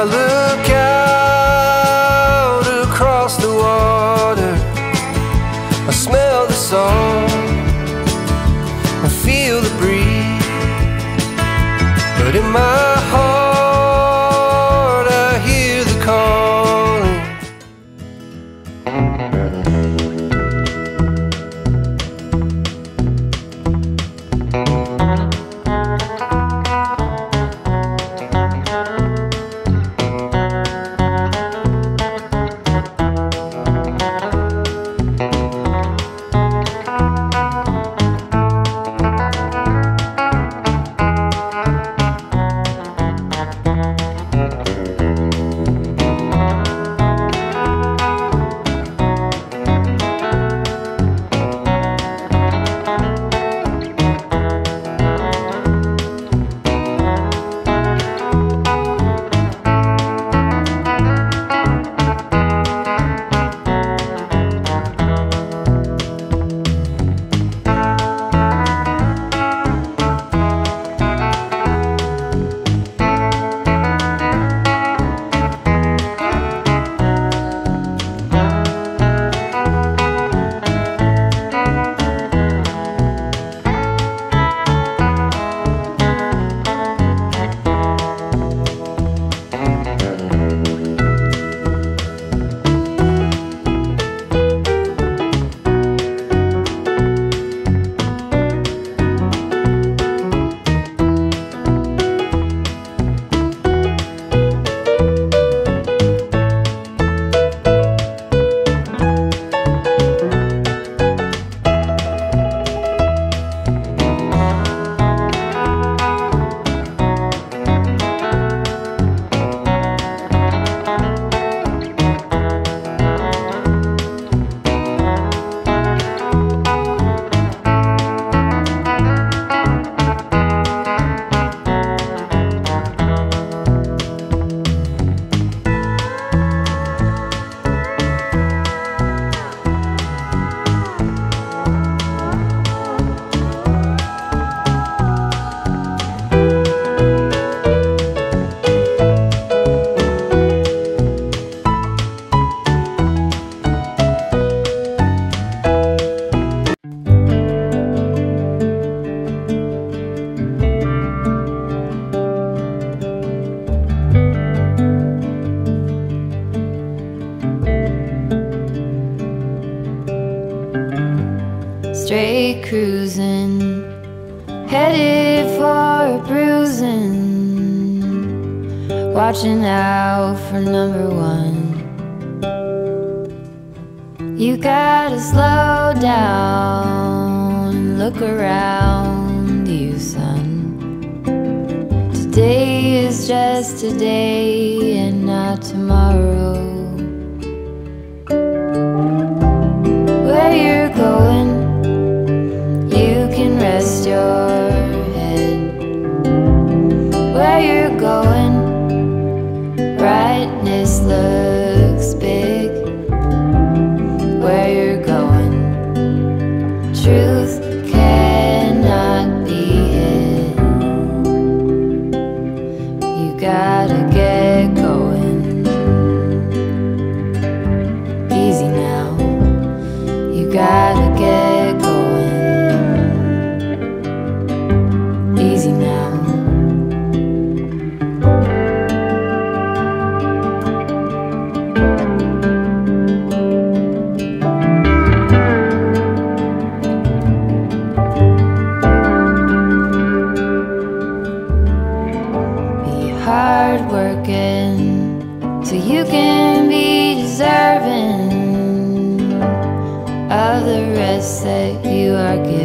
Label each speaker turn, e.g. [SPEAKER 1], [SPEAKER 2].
[SPEAKER 1] I look out across the water, I smell the salt, I feel the breeze, but in my heart I hear the calling.
[SPEAKER 2] Straight cruising, headed for a bruising, watching out for number one. You gotta slow down and look around you, son. Today is just today and not tomorrow. Where you're going, rest your head. Where you're going, brightness looks big. Where you're going, truth cannot be hid. You gotta get going. Easy now, you gotta get going. Easy now. Be hard working so you can be deserving of the rest that you are given.